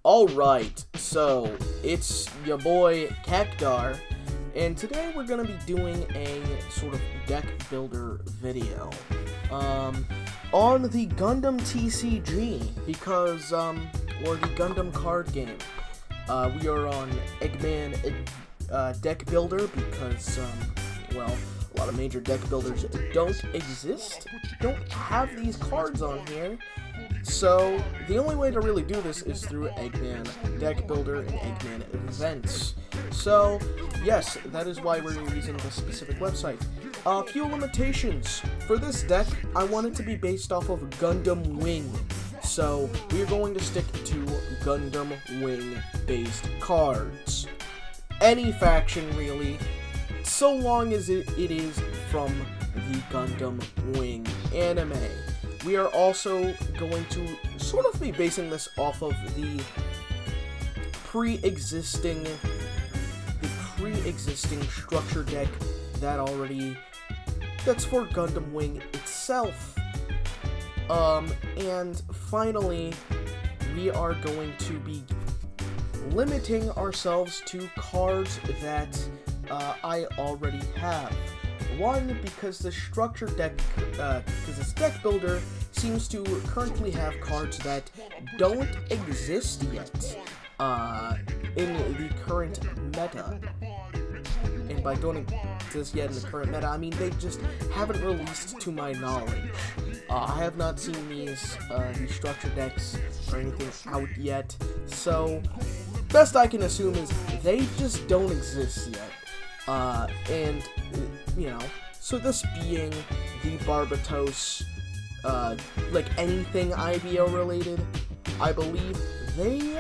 Alright, so it's your boy Cacktar, and today we're going to be doing a sort of deck builder video on the Gundam TCG, because, or the Gundam card game. We are on Eggman deck builder because, well, a lot of major deck builders don't exist, don't have these cards on here. So, the only way to really do this is through Eggman Deck Builder and Eggman Events. So, yes, that is why we're using this specific website. A few limitations. For this deck, I want it to be based off of Gundam Wing. So, we're going to stick to Gundam Wing-based cards. Any faction, really, so long as it is from the Gundam Wing anime. We are also going to sort of be basing this off of the pre-existing structure deck that's for Gundam Wing itself. And finally, we are going to be limiting ourselves to cards that I already have. One, because the structure deck, because this deck builder seems to currently have cards that don't exist yet in the current meta. And by don't exist yet in the current meta, I mean they just haven't released to my knowledge. I have not seen these structure decks or anything out yet, so best I can assume is they just don't exist yet. And, you know, so this being the Barbatos, like anything IBO related, I believe they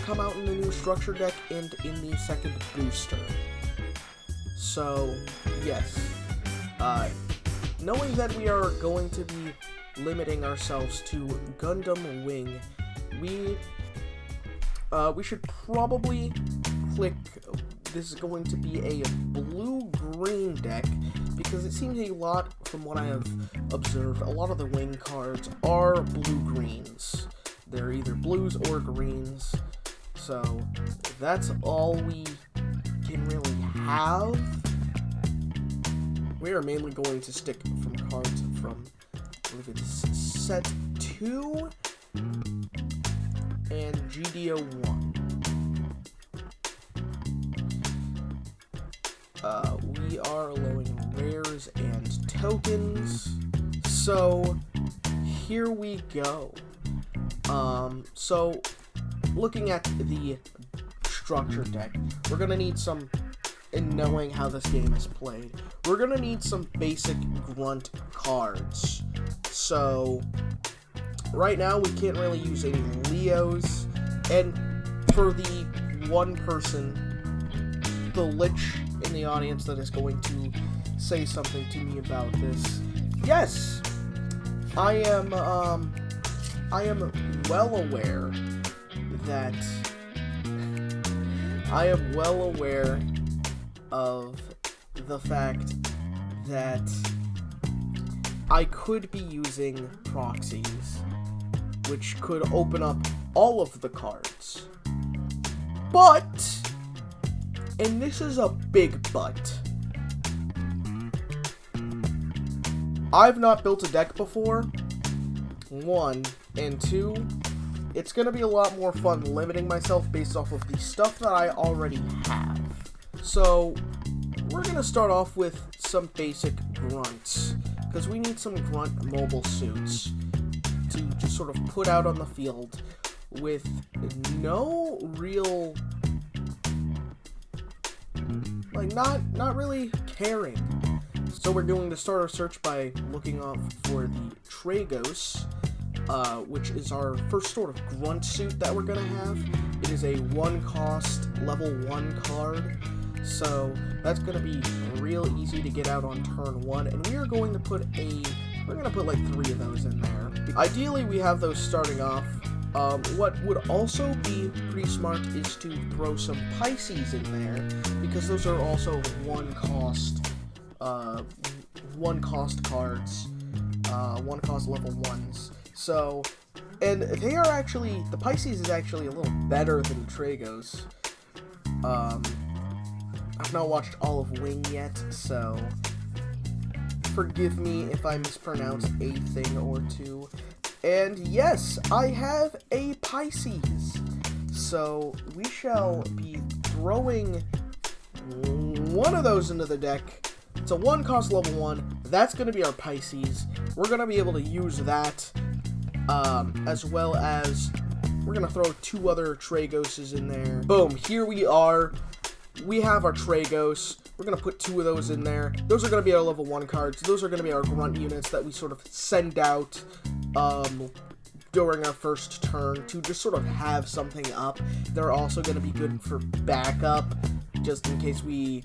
come out in the new structure deck and in the second booster. So, yes, knowing that we are going to be limiting ourselves to Gundam Wing, we should probably click. This is going to be a blue-green deck, because it seems a lot, from what I have observed, a lot of the wing cards are blue-greens. They're either blues or greens, so that's all we can really have. We are mainly going to stick from cards from, I believe it's set 2 and GDO 1. We are allowing rares and tokens, so here we go. So looking at the structure deck, we're gonna need some, in knowing how this game is played, we're gonna need some basic grunt cards. So right now we can't really use any Leos, and for the one person, the Lich in the audience, that is going to say something to me about this. Yes, I am well aware of the fact that I could be using proxies, which could open up all of the cards. But, and this is a big but, I've not built a deck before, 1, and 2, it's going to be a lot more fun limiting myself based off of the stuff that I already have. So, we're going to start off with some basic grunts, because we need some grunt mobile suits to just sort of put out on the field with no real, like, not really caring. So we're going to start our search by looking up for the Tragos, which is our first sort of grunt suit that we're gonna have. It is a 1-cost level 1 card, so that's gonna be real easy to get out on turn 1, and we are going to put like 3 of those in there. Ideally, we have those starting off. What would also be pretty smart is to throw some Pisces in there, because those are also 1-cost cards, 1-cost level 1s. So And they are actually, the Pisces is actually a little better than Tragos. I've not watched all of Wing yet, so forgive me if I mispronounce a thing or two. And yes, I have a Pisces. So we shall be throwing one of those into the deck. It's a 1-cost level 1. That's going to be our Pisces. We're going to be able to use that, as well as we're going to throw 2 other Tragoses in there. Boom, here we are. We have our Tragos. We're going to put 2 of those in there. Those are going to be our level 1 cards. Those are going to be our grunt units that we sort of send out during our first turn to just sort of have something up. They're also going to be good for backup, just in case we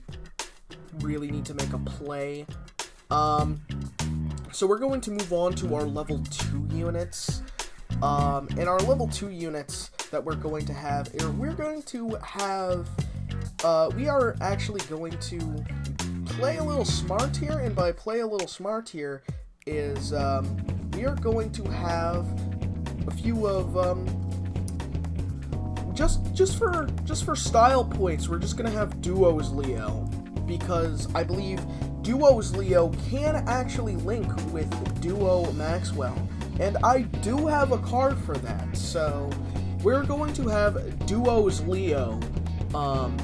really need to make a play. So we're going to move on to our level 2 units. And our level 2 units that we're going to have, we are actually going to play a little smart here, and by play a little smart here is, we are going to have a few of, just for style points, we're just gonna have Duos Leo, because I believe Duos Leo can actually link with Duo Maxwell, and I do have a card for that, so we're going to have Duos Leo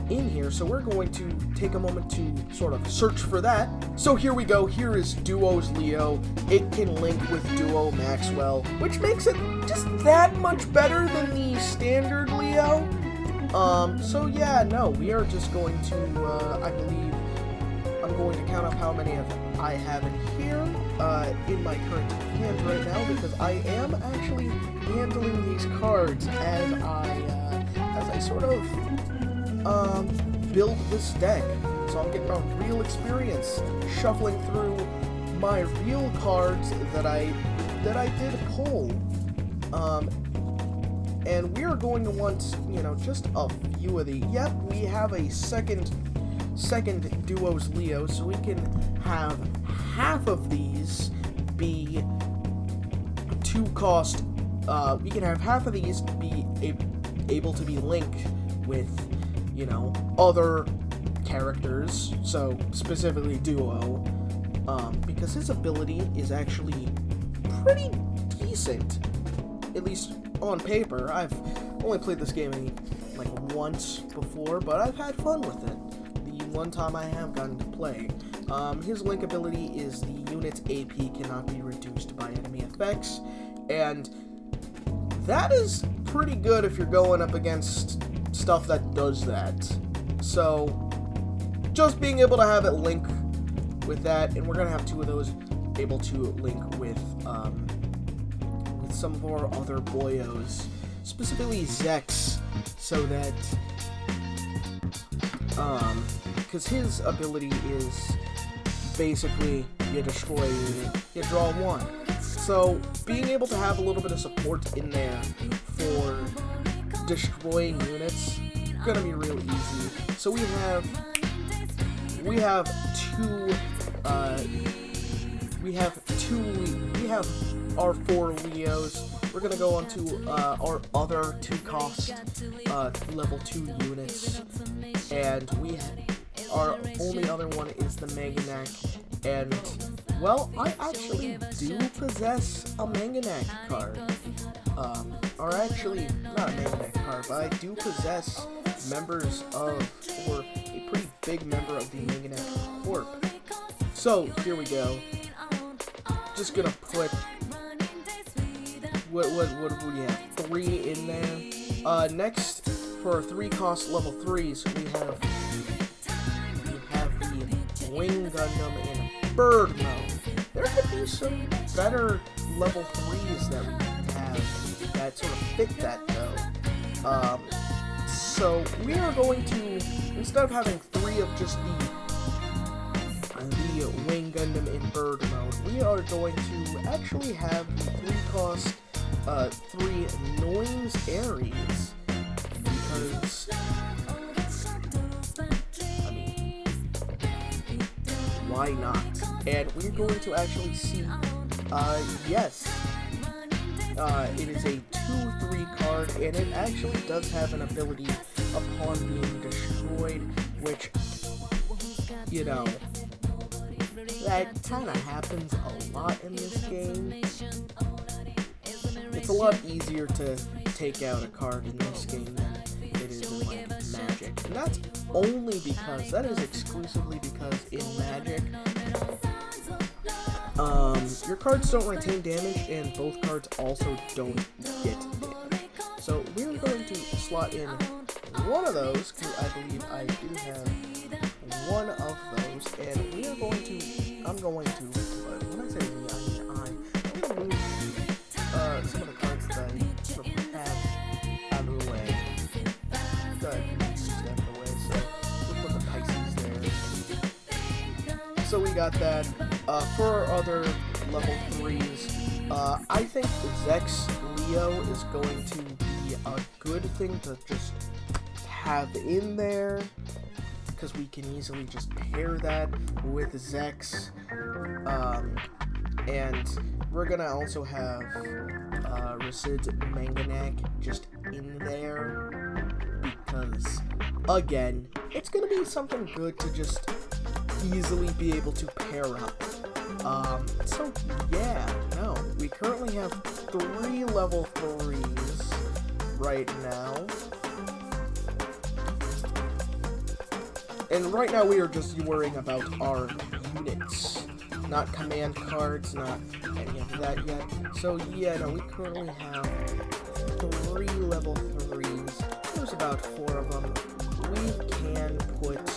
in here, so we're going to take a moment to sort of search for that. So here we go, here is Duos Leo. It can link with Duo Maxwell, which makes it just that much better than the standard Leo. So yeah, no, we are just going to, I believe, I'm going to count up how many I have in here, in my current hand right now, because I am actually handling these cards as I sort of, build this deck. So I'm getting a real experience shuffling through my real cards that I did pull. And we are going to want, just a few of these. Yep, we have a second Duos Leo, so we can have half of these be 2-cost. We can have half of these be able to be linked with, other characters, so specifically Duo, because his ability is actually pretty decent, at least on paper. I've only played this game like once before, but I've had fun with it. The one time I have gotten to play. His link ability is the unit's AP cannot be reduced by enemy effects, and that is pretty good if you're going up against stuff that does that. So just being able to have it link with that, and we're gonna have 2 of those able to link with some of our other boyos, specifically Zex, so that because his ability is basically you destroy a unit, you draw 1. So being able to have a little bit of support in there for destroying units gonna be real easy. So we have our 4 Leos. We're gonna go on to our other 2-cost level 2 units, and our only other one is the Manganak, and well, I actually do possess a Manganak card. Or actually, not a Manganak card, but I do possess members of, or a pretty big member of the Manganak Corp. So, here we go. Just gonna put, what do we have? 3 in there. Next, for 3-cost level 3s, we have the Wing Gundam in Bird Mode. There could be some better level 3s that we have that sort of fit that, though. So we are going to, instead of having 3 of just the Wing Gundam in Bird Mode, we are going to actually have the 3-cost 3 Noise Aries, because I mean, why not? And we're going to actually see, yes, It is a 2/3 card, and it actually does have an ability upon being destroyed, which, you know, that kind of happens a lot in this game. It's a lot easier to take out a card in this game than it is in, like, Magic. And that's only because, that is exclusively because in Magic, your cards don't retain damage, and both cards also don't get damage. So we're going to slot in one of those, because I believe I do have one of those, and we are going to, when I say we, I mean I'm going to move some of the cards that I sort of have out of the way. Go ahead, just out of the way, so we'll put the Pisces there. So we got that. For our other level 3s, I think Zex Leo is going to be a good thing to just have in there, because we can easily just pair that with Zex, and we're gonna also have Rasid's Manganak just in there, because, again, it's gonna be something good to just easily be able to pair up. So yeah, no, we currently have 3 level 3s right now. And right now we are just worrying about our units, not command cards, not any of that yet. So yeah, no, we currently have 3 level 3s. There's about 4 of them. We can put the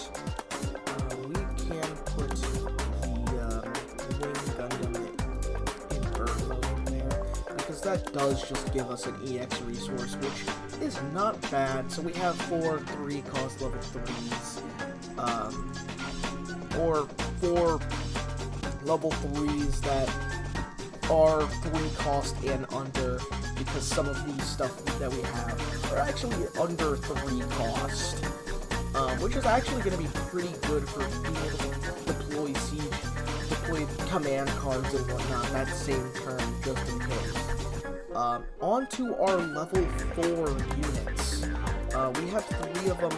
Wing Gundam in bird mode in there, because that does just give us an EX resource, which is not bad. So we have 4 3-cost level 3s. Or 4 level 3s that are 3-cost and under, because some of these stuff that we have are actually under 3 cost, which is actually going to be pretty good for being able to deploy command cards and whatnot that same turn, just in case. On to our level 4 units. We have 3 of them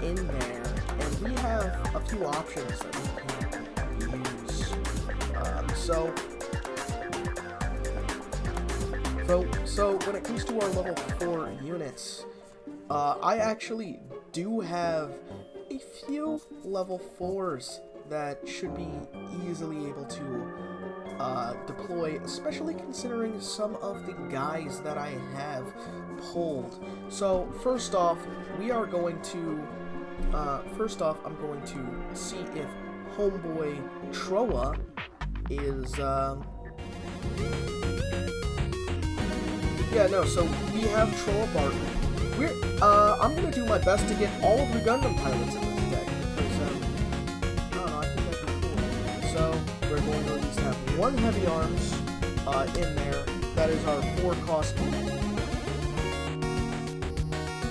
in there, and we have a few options that we can use. So when it comes to our level 4 units, I actually do have a few level 4s that should be easily able to deploy, especially considering some of the guys that I have pulled. So first off, I'm going to see if homeboy Troa is, yeah, no, so we have Troa Barton. I'm gonna do my best to get all of the Gundam pilots in this deck, because, I don't know, I think that'd be cool. So, we're going to at least have 1 Heavy Arms, in there. That is our 4-cost.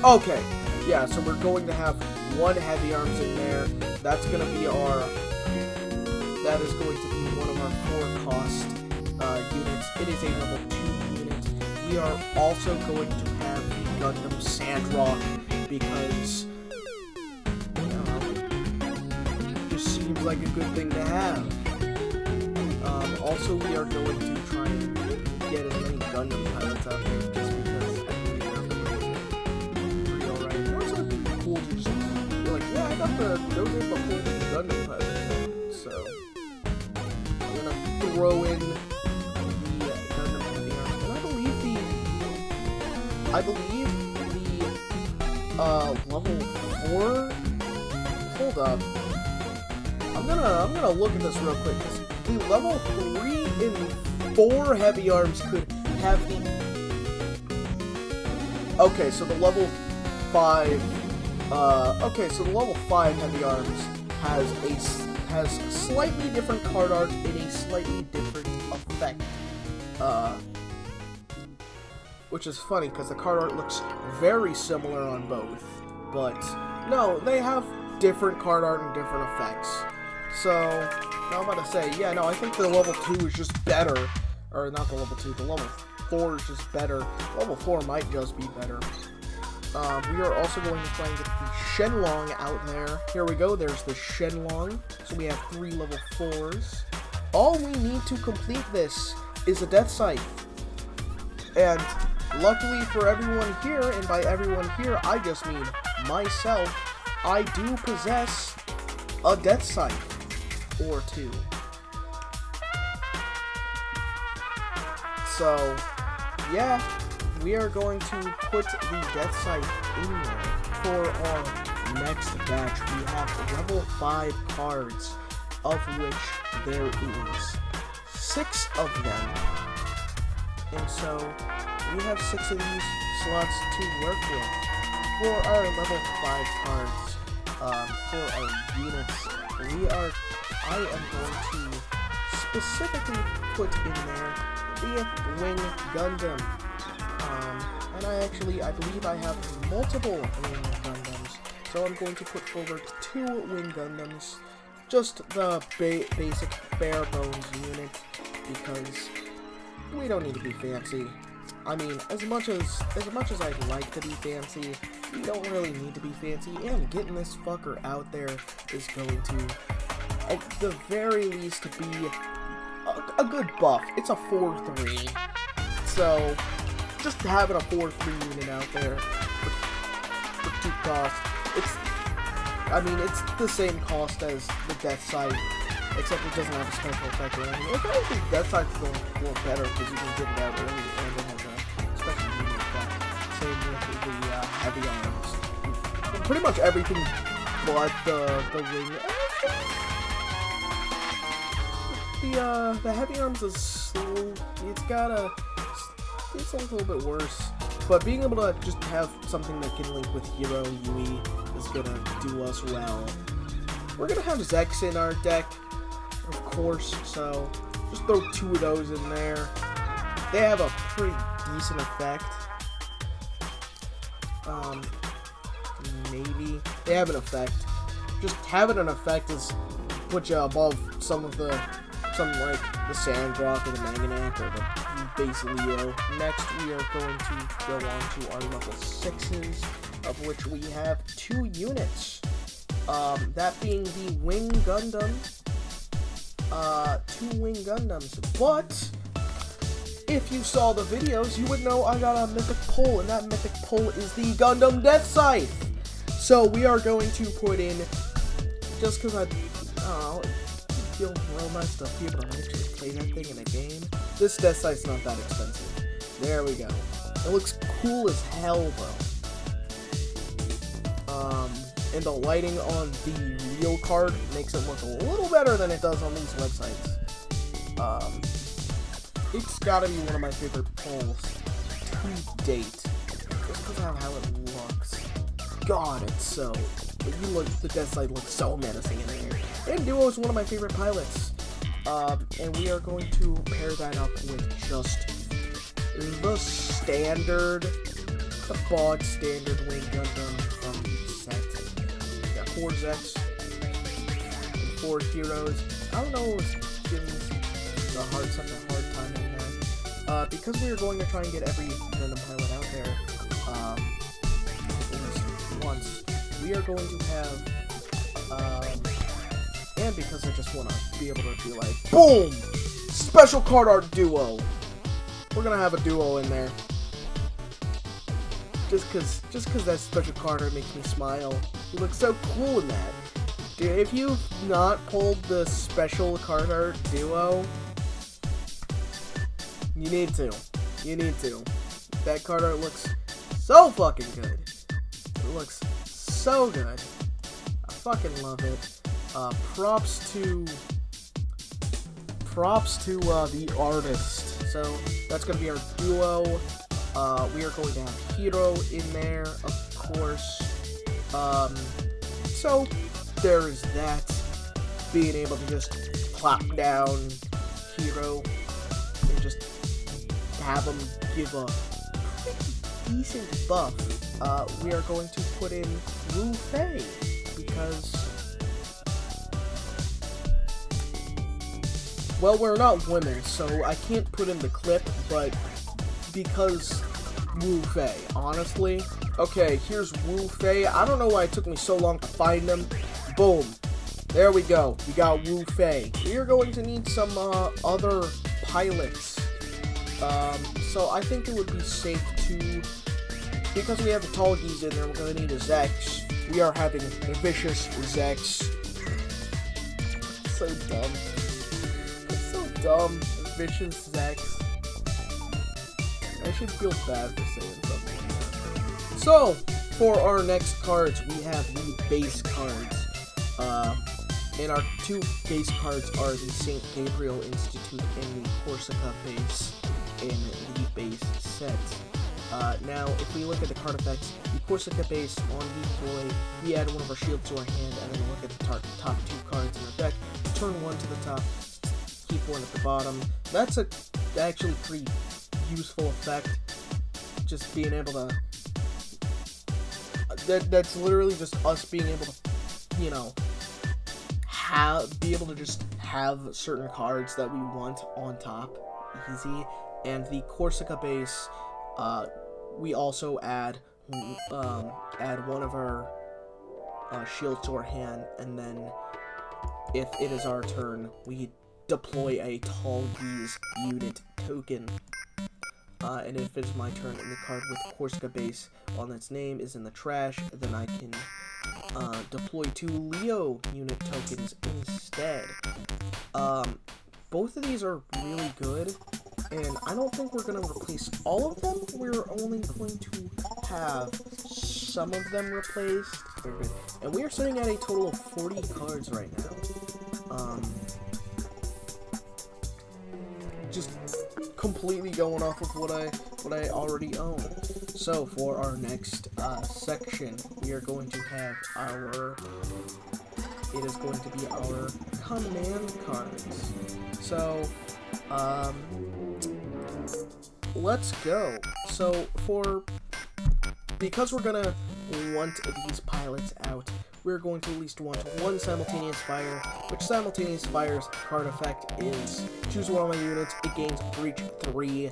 Okay, yeah, so we're going to have 1 Heavy Arms in there. That is going to be one of our 4-cost units. It is a level 2 unit. We are also going to have the Gundam Sandrock, because, you know, it just seems like a good thing to have. Also, we are going to try and get as many Gundam pilots out there, just because I think they're pretty alright. It also would be cool to just be like, yeah, I got those are the whole Gundam pilots. So, I'm gonna throw in the Gundam Heavy Arms, and I believe the level 4. Hold up. I'm gonna look at this real quick, because the level 3 and 4 Heavy Arms could have the. Okay, so the level 5. Okay, so the level 5 Heavy Arms has slightly different card art and a slightly different effect. Which is funny, because the card art looks very similar on both. But, no, they have different card art and different effects. So, I'm about to say, yeah, no, I think the level 2 is just better or not the level 2, the level 4 is just better. Level 4 might just be better. We are also going to try and get the Shenlong out there. Here we go, there's the Shenlong. So we have 3 level 4s. All we need to complete this is a Death Scythe. And luckily for everyone here, and by everyone here, I just mean myself, I do possess a Death Scythe or 2. So, yeah, we are going to put the Death Scythe in there. For our next batch, we have level 5 cards, of which there is 6 of them. And so, we have 6 of these slots to work with. For our level 5 cards, for our units, I am going to specifically put in there the Wing Gundam. And I believe I have multiple Wing Gundams. So I'm going to put forward 2 Wing Gundams. Just the basic bare bones unit, because we don't need to be fancy. I mean, as much as I'd like to be fancy, we don't really need to be fancy, and getting this fucker out there is going to, at the very least, be a good buff. It's a 4-3, so just having a 4-3 unit out there for 2 costs, it's the same cost as the Death Scythe, except it doesn't have a special effect or anything. If anything, Death Scythe is going to work better because you can get it out early, and it has a special unit effect. Same with the heavy arms. Pretty much everything but the wing. The heavy arms is slow. It's a little bit worse. But being able to just have something that can link with Hero Yui is gonna do us well. We're gonna have Zex in our deck, of course, so just throw 2 of those in there. They have a pretty decent effect. Maybe. They have an effect. Just having an effect is put you above some like the Sandrock or the Manganak or the base Leo. Next, we are going to go on to our level 6s, of which we have 2 units. That being the Wing Gundam. 2 Wing Gundams. But if you saw the videos, you would know I got a mythic pull, and that mythic pull is the Gundam Death Scythe. So we are going to put in, just because it feels real nice to be able to actually play that thing in a game. This Death Scythe's not that expensive. There we go. It looks cool as hell, bro. And the lighting on the real card makes it look a little better than it does on these websites. It's gotta be one of my favorite pulls to date, just because of how it looks. God, it's so. The Death Scythe looks so menacing in there. And Duo is one of my favorite pilots. And we are going to pair that up with just the bog standard Wing Gundam from the set. We got 4 Zex and 4 heroes. I don't know what was giving such a hard time in there. Because we are going to try and get every Gundam pilot out there, at least once, we are going to have, and because I just want to be able to be like, boom! Special card art duo! We're gonna have a duo in there. Just cause that special card art makes me smile. You look so cool in that. Dude, if you've not pulled the special card art duo, you need to. You need to. That card art looks so fucking good. It looks so good. I fucking love it. Props to the artist. So that's gonna be our duo. We are going to have Hero in there, of course. So there's that. Being able to just plop down Hero and just have him give a pretty decent buff. We are going to put in Wu Fei well, we're not winners, so I can't put in the clip, but because Wu Fei, honestly. Okay, here's Wu Fei. I don't know why it took me so long to find him. Boom. There we go. We got Wu Fei. We are going to need some other pilots. So I think it would be safe to, because we have the tall geese in there, we're going to need a Zex. We are having a vicious Zex. So dumb. It's so dumb. Vicious Zex. I should feel bad for saying something like that. So, for our next cards, we have the base cards. And our two base cards are the St. Gabriel Institute and the Corsica base in the base set. Now, if we look at the card effects, the Corsica base on deploy, we add one of our shields to our hand, and then look at the top two cards in our deck. Turn one to the top, keep one at the bottom. That's a actually pretty useful effect. Just being able to. That's literally just us being able to, you know, be able to just have certain cards that we want on top, easy. And the Corsica base, we also add one of our shields to our hand, and then if it is our turn, we deploy a tall geese unit token. And if it's my turn and the card with Corsica base on its name is in the trash, then I can deploy 2 Leo unit tokens instead. Both of these are really good, and I don't think we're going to replace all of them. We're only going to have some of them replaced. And we are sitting at a total of 40 cards right now. Just completely going off of what I already own. So for our next section, we are going to have it is going to be our command cards. So let's go. So because we're gonna want these pilots out, we're going to at least want one simultaneous fire, which simultaneous fire's card effect is choose one of my units, it gains breach 3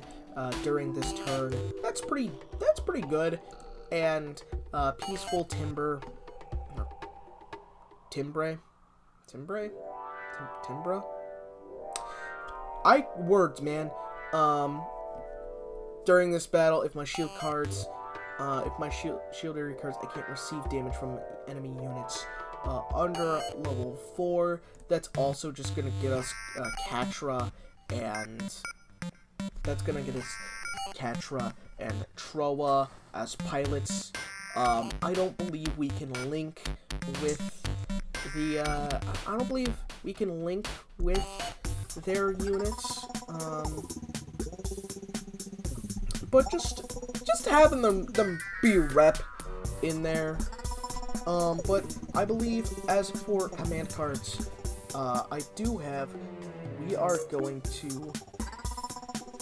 during this turn. That's pretty good. And peaceful timbre. Words, man. During this battle, if my shield cards, if my shield area cards, I can't receive damage from enemy units under level 4. That's also just gonna get us Catra, and that's gonna get us Catra and Troa as pilots. I don't believe we can link with the. I don't believe we can link with their units. But just having them be rep in there. But I believe as for command cards,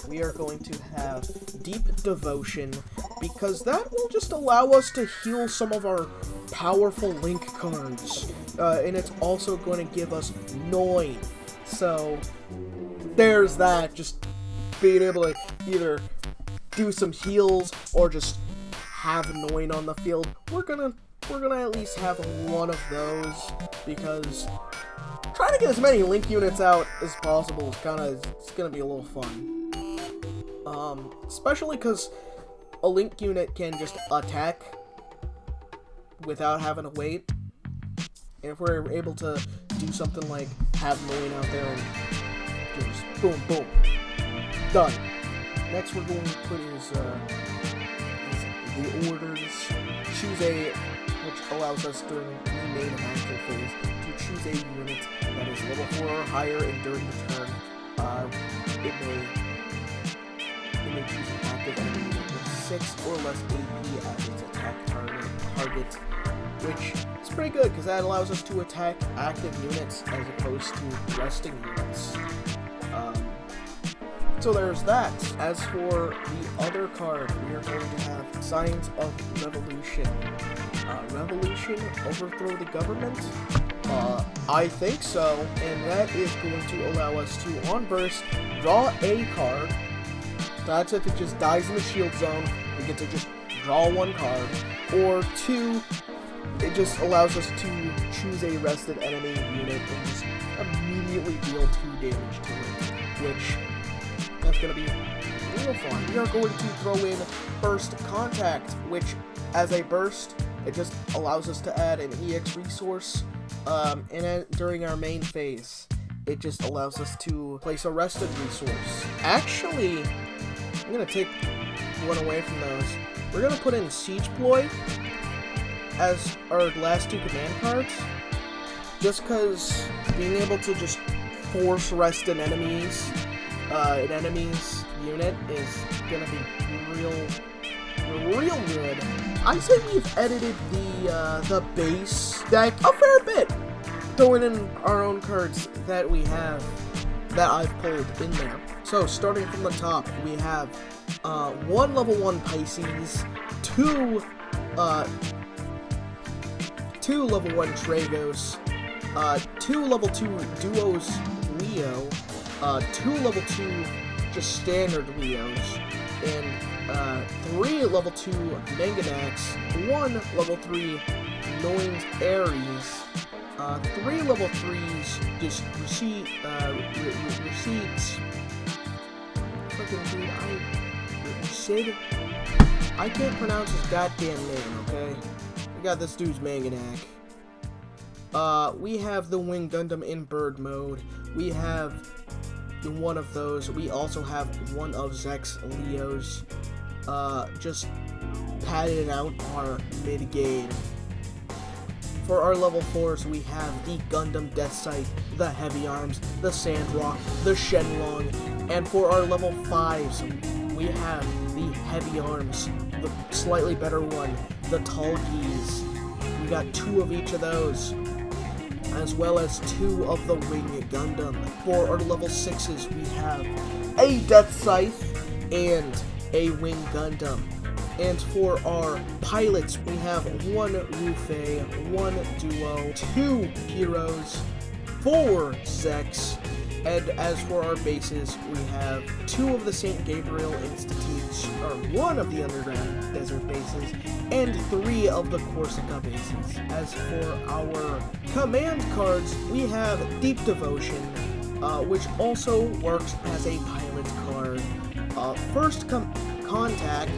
we are going to have Deep Devotion, because that will just allow us to heal some of our powerful link cards, and it's also going to give us Noin. So there's that, just being able to either do some heals or just have Noin on the field. We're gonna at least have one of those, because trying to get as many link units out as possible is it's gonna be a little fun. Especially because a link unit can just attack without having to wait. And if we're able to do something like have Noin out there and just boom, boom, done. Next we're going to put is the orders. Which allows us during the main action phase to choose a unit that is level 4 or higher, and during the turn, it may choose an active enemy unit with 6 or less AP as its attack target, which is pretty good because that allows us to attack active units as opposed to resting units. So there's that. As for the other card, we are going to have Signs of Revolution. Revolution revolution, overthrow the government? I think so, and that is going to allow us to, on burst, draw a card. That's if it just dies in the shield zone, we get to just draw one card. Or 2, it just allows us to choose a rested enemy unit and just immediately deal 2 damage to it, which, that's going to be real fun. We are going to throw in Burst Contact, which, as a burst, it just allows us to add an EX resource, and during our main phase, it just allows us to place a rested resource. Actually, I'm going to take one away from those. We're going to put in Siege Ploy as our last 2 command cards, just because being able to just force rest an enemy's unit is going to be real good. I say we've edited the base deck a fair bit, throwing in our own cards that we have, that I've pulled in there. So, starting from the top, we have 1 level 1 Pisces, 2 level 1 Tragos, 2 level 2 Duos Leo, 2 level 2 just standard Leos, and 3 level 2 Manganax, 1 level 3 Noin's Ares, 3 level 3s just receipts. Fucking dude, I can't pronounce his goddamn name, okay? We got this dude's Manganac. We have the Wing Gundam in bird mode. We have one of those. We also have one of Zek's Leos. Just padding out our mid-game. For our level 4s, we have the Gundam Death Sight, the Heavy Arms, the Sandrock, the Shenlong, and for our level 5s, we have the Heavy Arms, the slightly better one, the Talgis. We got 2 of each of those, as well as 2 of the Wing Gundam. For our level 6s, we have a Death Scythe and a Wing Gundam. And for our pilots, we have 1 Rufei, 1 Duo, 2 Heroes, 4 Zeks, and as for our bases, we have 2 of the St. Gabriel Institutes, or 1 of the Underground Desert bases, and 3 of the Corsica bases. As for our command cards, we have Deep Devotion, which also works as a pilot card. First Contact,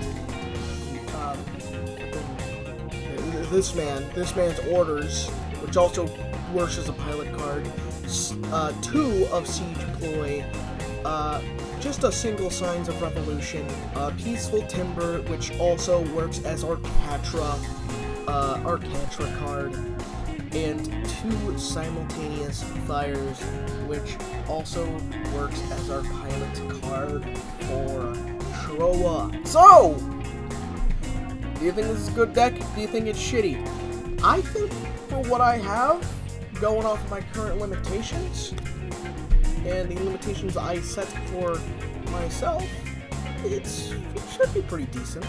this man's Orders, which also works as a pilot card. 2 of Siege Ploy, just a single Signs of Revolution, Peaceful Timber, which also works as our Catra card, and 2 Simultaneous Fires, which also works as our pilot card for Showa. So, do you think this is a good deck? Do you think it's shitty? I think for what I have, going off of my current limitations, and the limitations I set for myself, it should be pretty decent.